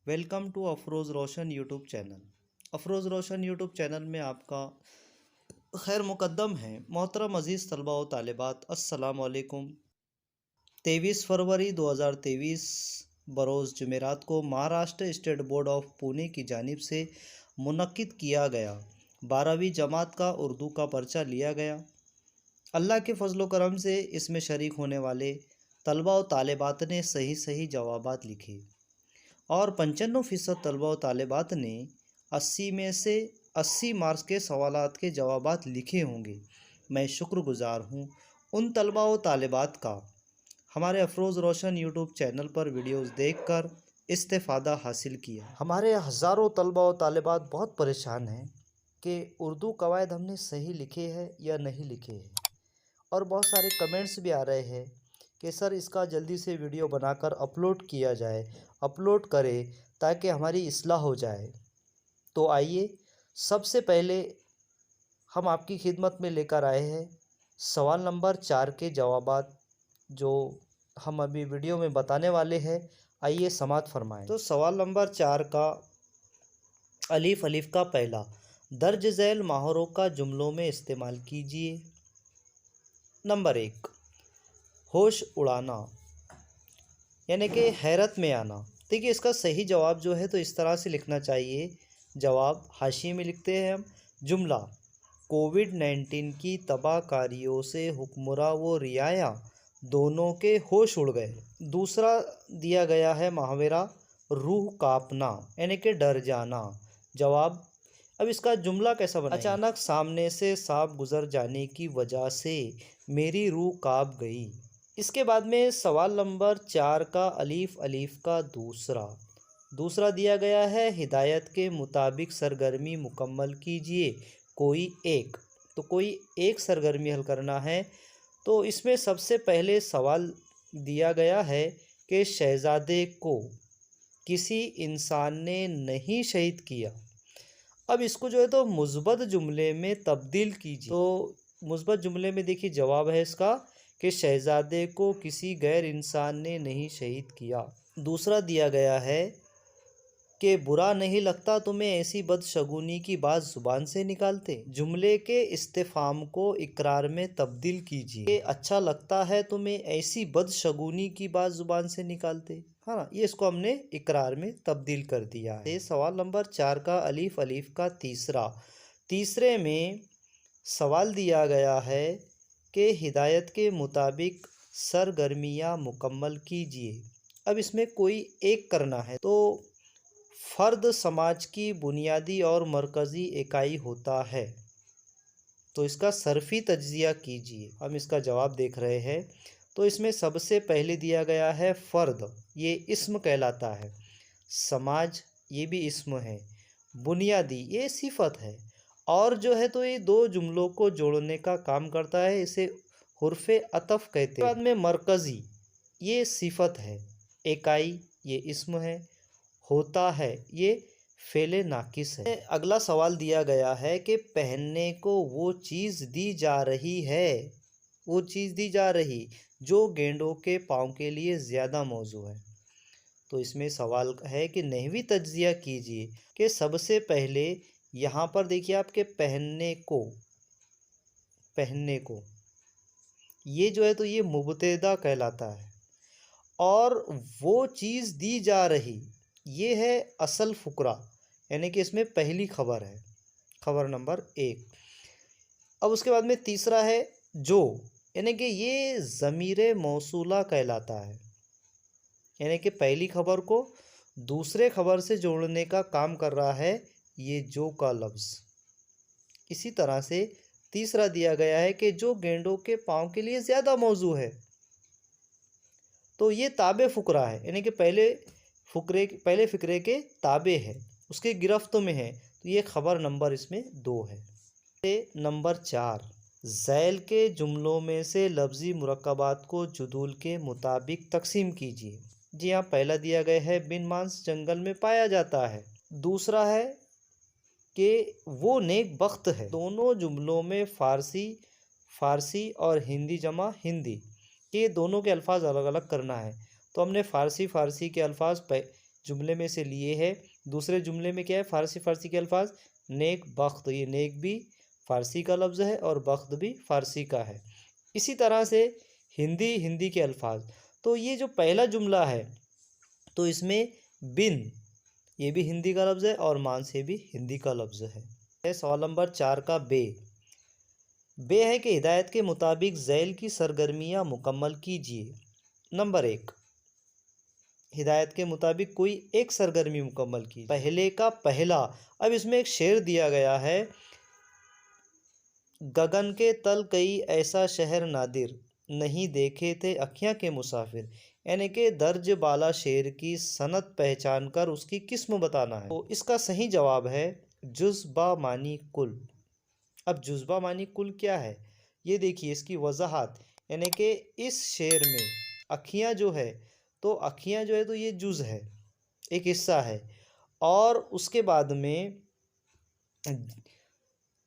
Welcome to Afroz Roshan YouTube channel. Afroz Roshan YouTube channel में आपका खैर मुकद्दम है। मोहतरम अज़ीज़ तलबा व तालिबात, अस्सलाम वालेकुम। 23 फरवरी 2023 बरोज़ जुमेरात को Maharashtra state board of Pune की जानिब से मुनक्किद किया गया 12वीं जमात का उर्दू का पर्चा लिया गया। अल्लाह के फजल व करम से इसमें शरीक होने वाले तलबा व तालिबात ने सही सही जवाबात लिखे और 95% तलबा व तालिबात ने 80 में से 80 मार्क्स के सवालात के जवाबात लिखे होंगे। मैं शुक्रगुज़ार हूँ उन तलबा व तालिबात का हमारे अफरोज़ रोशन यूट्यूब चैनल पर वीडियोस देखकर इस्तेफ़ादा हासिल किया। हमारे हज़ारों तलबा व तालिबात बहुत परेशान हैं कि उर्दू कवायद हमने सही लिखे हैं या नहीं लिखे हैं, और बहुत सारे कमेंट्स भी आ रहे हैं कि सर इसका जल्दी से वीडियो बनाकर अपलोड किया जाए, अपलोड करें ताकि हमारी इस्लाह हो जाए। तो आइए सबसे पहले हम आपकी खिदमत में लेकर आए हैं सवाल नंबर 4 के जवाबात, जो हम अभी वीडियो में बताने वाले हैं। आइए समाअत फरमाएं। तो सवाल नंबर 4 का अलीफ़ अलीफ़ का पहला, दर्ज झैल महावरों का जुमलों में इस्तेमाल कीजिए। नंबर 1, होश उड़ाना यानी कि हैरत में आना। देखिए इसका सही जवाब जो है तो इस तरह से लिखना चाहिए। जवाब हाशिए में लिखते हैं हम। जुमला, कोविड-19 की तबाहकारियों से हुक्मरां व रियाया दोनों के होश उड़ गए। दूसरा दिया गया है मुहावरा, रूह कांपना यानी कि डर जाना। जवाब, अब इसका जुमला कैसा बनेगा? अचानक सामने से सांप गुजर जाने की वजह से मेरी रूह कांप गई। इसके बाद में सवाल नंबर 4 का अलीफ़ अलीफ़ का दूसरा दिया गया है, हिदायत के मुताबिक सरगर्मी मुकम्मल कीजिए कोई एक। तो कोई एक सरगर्मी हल करना है। तो इसमें सबसे पहले सवाल दिया गया है कि शहज़ादे को किसी इंसान ने नहीं शहीद किया। अब इसको जो है तो मुस्बत जुमले में तब्दील कीजिए। तो मुस्बत जुमले में देखिए जवाब है इसका कि शहज़ादे को किसी गैर इंसान ने नहीं शहीद किया। दूसरा दिया गया है कि बुरा नहीं लगता तुम्हें ऐसी बदशगुनी की बात ज़ुबान से निकालते। जुमले के इस्तिफ़ाम को इकरार में तब्दील कीजिए कि अच्छा लगता है तुम्हें ऐसी बदशगुनी की बात ज़ुबान से निकालते। हाँ ना, ये इसको हमने इकरार में तब्दील कर दिया है। सवाल नंबर 4 का अलीफ़ अलीफ़ का तीसरे में सवाल दिया गया है कि हिदायत के मुताबिक सरगर्मियाँ मुकम्मल कीजिए। अब इसमें कोई एक करना है। तो फ़र्द समाज की बुनियादी और मरकज़ी इकाई होता है, तो इसका सर्फ़ी तज्ज़िया कीजिए। हम इसका जवाब देख रहे हैं। तो इसमें सबसे पहले दिया गया है फ़र्द, ये इस्म कहलाता है। समाज, ये भी इस्म है। बुनियादी, ये सिफ़त है। और जो है तो ये दो जुमलों को जोड़ने का काम करता है, इसे हुर्फ़े अतफ़ कहते हैं। बाद में मरकज़ी, ये सिफ़त है। इकाई, ये इस्म है। होता है, ये फ़ेले नाकिस है। अगला सवाल दिया गया है कि पहनने को वो चीज़ दी जा रही है, वो चीज़ दी जा रही जो गेंडों के पाँव के लिए ज़्यादा मौजू है। तो इसमें सवाल है कि नहवी तज्ज़िया कीजिए कि सबसे पहले यहाँ पर देखिए आपके पहनने को ये जो है तो ये मुब्तदा कहलाता है, और वो चीज़ दी जा रही ये है असल फ़ुकरा, यानी कि इसमें पहली खबर है, खबर नंबर 1। अब उसके बाद में तीसरा है जो, यानी कि ये ज़मीरे मौसूला कहलाता है, यानी कि पहली खबर को दूसरे खबर से जोड़ने का काम कर रहा है ये जो का लफ्ज़। इसी तरह से तीसरा दिया गया है कि जो गेंडों के पाँव के लिए ज़्यादा मौजू है, तो ये ताबे फ़ुकरा है, यानी कि पहले फ़िक्रे के ताबे है, उसके गिरफ्त में है। तो ये खबर नंबर इसमें 2 है। नंबर 4, ज़ैल के जुमलों में से लफ्ज़ी मुरक्कबात को जुदूल के मुताबिक तकसीम कीजिए। जी हाँ, पहला दिया गया है बिन मांस जंगल में पाया जाता है। दूसरा है कि वो नेक बख्त है। दोनों जुमलों में फ़ारसी और हिंदी जमा हिंदी, ये दोनों के अल्फाज अलग अलग करना है। तो हमने फ़ारसी के अल्फाज जुमले में से लिए है। दूसरे जुमले में क्या है, फ़ारसी के अल्फाज, नेक बख्त, ये नेक भी फ़ारसी का लफ्ज़ है और बख्त भी फ़ारसी का है। इसी तरह से हिंदी के अल्फाज। तो ये जो पहला जुमला है तो इसमें बिन, ये भी हिंदी का लफ्ज़ है और मान से भी हिंदी का लफ्ज़ है। सवाल नंबर 4 का बे है कि हिदायत के मुताबिक झैल की सरगर्मियाँ मुकम्मल कीजिए। नंबर 1, हिदायत के मुताबिक कोई एक सरगर्मी मुकम्मल की। पहले का पहला, अब इसमें एक शेर दिया गया है, गगन के तल कई ऐसा शहर नादिर, नहीं देखे थे अखियाँ के मुसाफिर। यानी कि दर्ज बाला शेर की सनत पहचान कर उसकी किस्म बताना है। तो इसका सही जवाब है जुज़्बा मानी कुल। अब जुज़्बा मानी कुल क्या है, ये देखिए इसकी वजाहत। यानी कि इस शेर में अखियाँ जो है, तो अखियाँ जो है तो ये जुज़ है, एक हिस्सा है, और उसके बाद में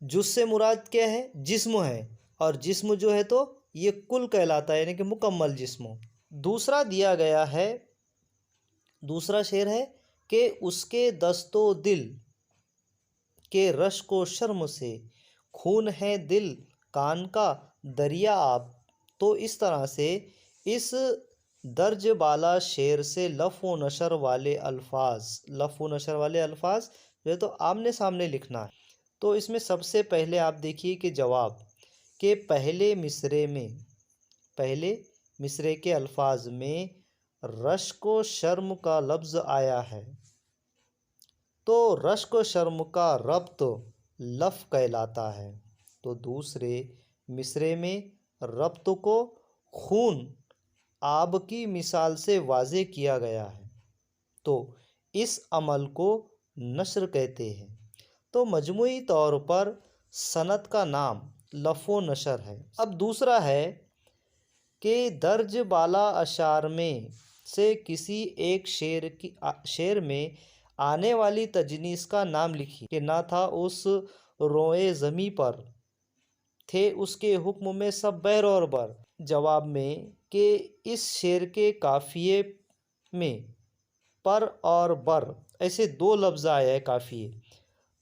जुज़ से मुराद क्या है, जिस्म है, और जिस्म जो है तो ये कुल कहलाता है, यानी कि मुकम्मल जिस्म। दूसरा दिया गया है, दूसरा शेर है कि उसके दस्तो दिल के रश को शर्म से, खून है दिल कान का दरिया आप। तो इस तरह से इस दर्ज बाला शेर से लफ़ व नशर वाले अल्फाज जो है तो आमने सामने लिखना है। तो इसमें सबसे पहले आप देखिए कि जवाब के पहले मिसरे के अल्फाज में रश्क व शर्म का लफ्ज़ आया है, तो रश्क व शर्म का रब्त लफ़ कहलाता है। तो दूसरे मिसरे में रब्त को खून आब की मिसाल से वाज़े किया गया है, तो इस अमल को नस्र कहते हैं। तो मजमूई तौर पर सनत का नाम लफ़ व नशर है। अब दूसरा है कि दर्ज बाला अशार में से किसी एक शेर में आने वाली तजनीस का नाम लिखिए कि ना था उस रोए ज़मी पर, थे उसके हुक्म में सब बहर और बर। जवाब में कि इस शेर के काफ़िए में पर और बर ऐसे दो लफ्ज़ आए हैं काफ़िए,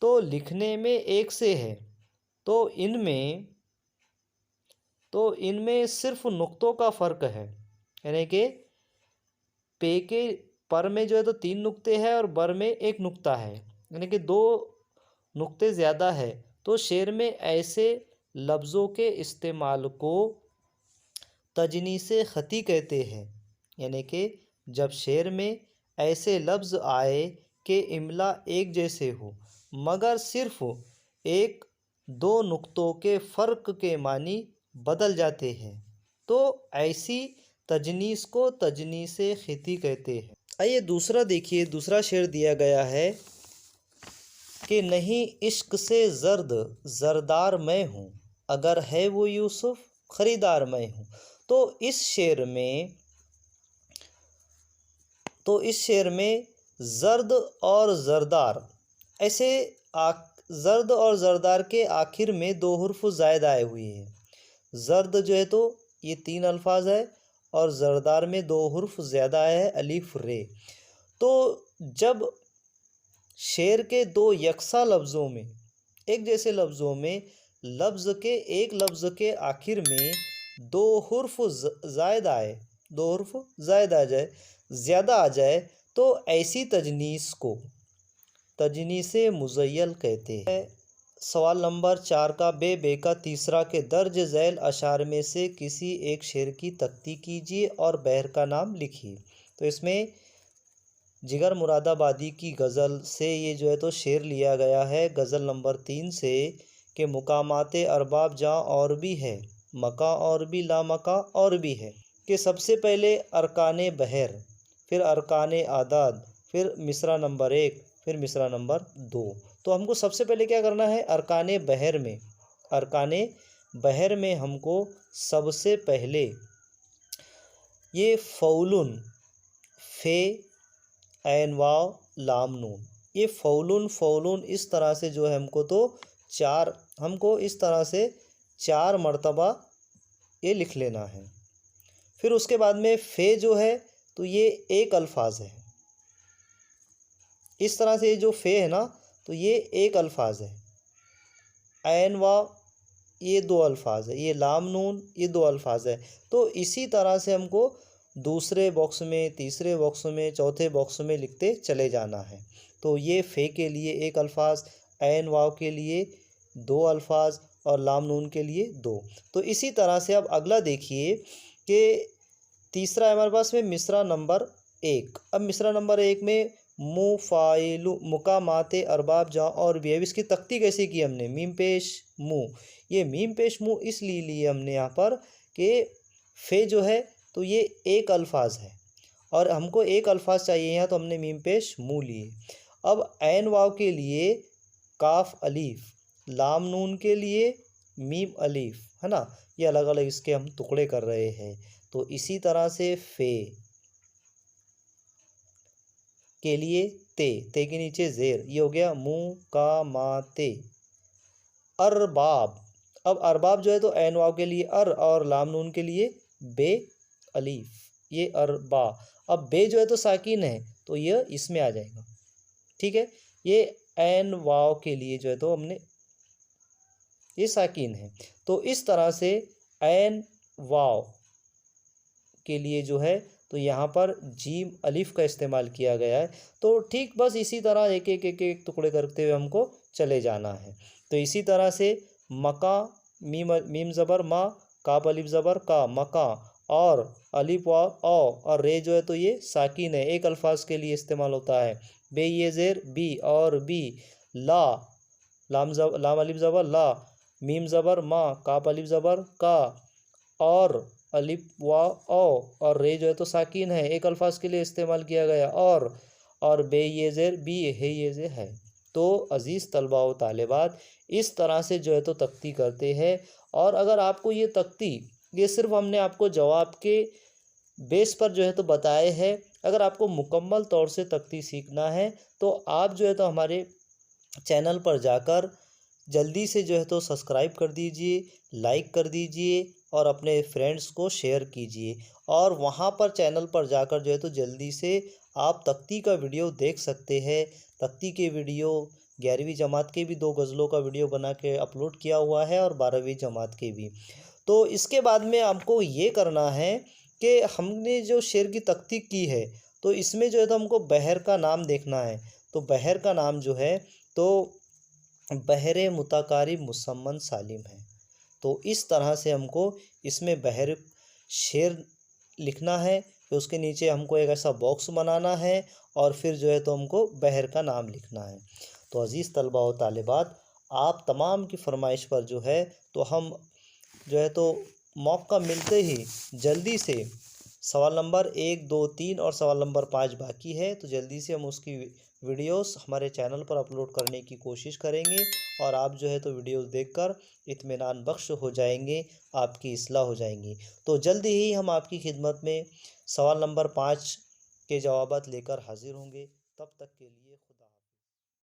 तो लिखने में एक से है, तो इनमें सिर्फ नुक्तों का फ़र्क है। यानी कि पे के पर में जो है तो 3 नुक्ते हैं और बर में 1 नुक्ता है, यानी कि 2 नुक्ते ज़्यादा है। तो शेर में ऐसे लफ्ज़ों के इस्तेमाल को तजनीसे ख़ती कहते हैं। यानी कि जब शेर में ऐसे लफ्ज़ आए कि इमला एक जैसे हो मगर सिर्फ 1-2 नुक्तों के फ़र्क के मानी बदल जाते हैं, तो ऐसी तजनीस को तजनीसे ख़ती कहते हैं। आइए दूसरा देखिए, दूसरा शेर दिया गया है कि नहीं इश्क से ज़रदार मैं हूँ, अगर है वो यूसुफ ख़रीदार मैं हूँ। तो इस शेर में ज़र्द और ज़रदार ऐसे ज़र्द और ज़रदार के आखिर में 2 हुर्फ ज़ायद आए हुए हैं। ज़र्द जो है तो ये 3 अल्फाज है और ज़रदार में 2 हुर्फ ज़्यादा आया है, अलिफ रे। तो जब शेर के 2 यकसा लफ्ज़ों में, एक जैसे लफ्ज़ों में एक लफ्ज़ के आखिर में 2 हुर्फ ज़ायद आए, 2 हुर्फ ज़्यादा आ जाए, तो ऐसी तजनीस को तजनीसे मुज़य्यल कहते हैं। सवाल नंबर 4 का बे का तीसरा के दर्ज झैल अशार में से किसी एक शेर की तख्ती कीजिए और बहर का नाम लिखिए। तो इसमें जिगर मुरादाबादी की गज़ल से ये जो है तो शेर लिया गया है, गज़ल नंबर 3 से, कि मुकामाते अरबाब जहाँ और भी है, मका और भी ला मका और भी है। कि सबसे पहले अरकाने बहर, फिर अरकाने आदाद, फिर मिसरा नंबर 1, फिर मिसरा नंबर 2। तो हमको सबसे पहले क्या करना है, अरकाने बहर में हमको सबसे पहले ये फ़ौलुन, फ़े ऐन वाव लाम नून, ये फ़ौलुन इस तरह से जो है हमको इस तरह से 4 मरतबा ये लिख लेना है। फिर उसके बाद में फ़े जो है तो ये एक अल्फाज है, इस तरह से ये जो फे है ना, तो ये एक अल्फाज है। ऐन वाव ये दो अल्फाज है। ये लाम नून ये दो अल्फाज है। तो इसी तरह से हमको दूसरे बॉक्स में, तीसरे बॉक्स में, चौथे बॉक्स में लिखते चले जाना है। तो ये फ़े के लिए एक अल्फाज, ऐन वाव के लिए दो अल्फाज और लाम नून के लिए दो। तो इसी तरह से अब अगला देखिए कि तीसरा है हमारे पास में मिसरा नंबर एक। अब मिसरा नंबर एक में मुफ़ाइलु मुकामाते अरबाब जहाँ और भी। अब इसकी तख्ती कैसे की हमने, मीम पेश मुँह। ये मीम पेश मुँह इसलिए लिए हमने यहाँ पर कि फ़े जो है तो ये एक अल्फाज है और हमको एक अल्फाज चाहिए यहाँ, तो हमने मीम पेश मुँह लिए। अब ऐन वाव के लिए काफ अलीफ, लाम नून के लिए मीम अलीफ, है ना। ये अलग अलग इसके हम टुकड़े कर रहे हैं। तो इसी तरह से फ़े के लिए ते के नीचे ज़ेर, ये हो गया मुँह का माते। अरबाब, अब अरबाब जो है तो ऐन वाव के लिए अर और लाम नून के लिए बे अलीफ, ये अरबा। अब बे जो है तो साकिन है तो यह इसमें आ जाएगा, ठीक है। ये ऐन वाव के लिए जो है तो हमने ये साकिन है। तो इस तरह से ऐन वाव के लिए जो है तो यहाँ पर जीम अलिफ का इस्तेमाल किया गया है। तो ठीक बस इसी तरह एक एक एक एक टुकड़े करते हुए हमको चले जाना है। तो इसी तरह से मका, मीम मीम ज़बर मा, काफ अलिफ ज़बर का, मका। और अलिफ वाव औ और रे जो है तो ये साकिन है, एक अल्फाज के लिए इस्तेमाल होता है। बे ये ज़ेर बी और बी। ला, लाम अलिफ ज़बर ला, मीम ज़बर मा, काफ अलिफ ज़बर का और अलिफ वाव औ और रे जो है तो साकिन है, एक अल्फाज के लिए इस्तेमाल किया गया। और बे ये ज़ेर बी है ये ज़ेर है। तो अज़ीज़ तलबा व तालिबात इस तरह से जो है तो तख्ती करते हैं। और अगर आपको ये तख्ती, ये सिर्फ हमने आपको जवाब के बेस पर जो है तो बताए हैं। अगर आपको मुकम्मल तौर से तख्ती सीखना है तो आप जो है तो हमारे चैनल पर जाकर जल्दी से जो है तो सब्सक्राइब कर दीजिए, लाइक कर दीजिए और अपने फ्रेंड्स को शेयर कीजिए। और वहाँ पर चैनल पर जाकर जो है तो जल्दी से आप तख्ती का वीडियो देख सकते हैं। तख्ती के वीडियो 11वीं जमात के भी 2 गज़लों का वीडियो बना के अपलोड किया हुआ है और 12वीं जमात के भी। तो इसके बाद में आपको ये करना है कि हमने जो शेर की तख्ती की है तो इसमें जो है तो हमको बहर का नाम देखना है। तो बहर का नाम जो है तो बहरे मुताकारिब मुसम्मन सालिम है। तो इस तरह से हमको इसमें बहर शेर लिखना है। फिर उसके नीचे हमको एक ऐसा बॉक्स बनाना है और फिर जो है तो हमको बहर का नाम लिखना है। तो अज़ीज़ तलबा व तालिबात आप तमाम की फरमाइश पर जो है तो हम जो है तो मौका मिलते ही जल्दी से सवाल नंबर 1, 2, 3 और सवाल नंबर 5 बाकी है। तो जल्दी से हम उसकी वीडियोस हमारे चैनल पर अपलोड करने की कोशिश करेंगे और आप जो है तो वीडियोस देखकर इत्मीनान बख्श हो जाएंगे, आपकी इस्लाह हो जाएंगी। तो जल्दी ही हम आपकी खिदमत में सवाल नंबर 5 के जवाबात लेकर हाजिर होंगे। तब तक के लिए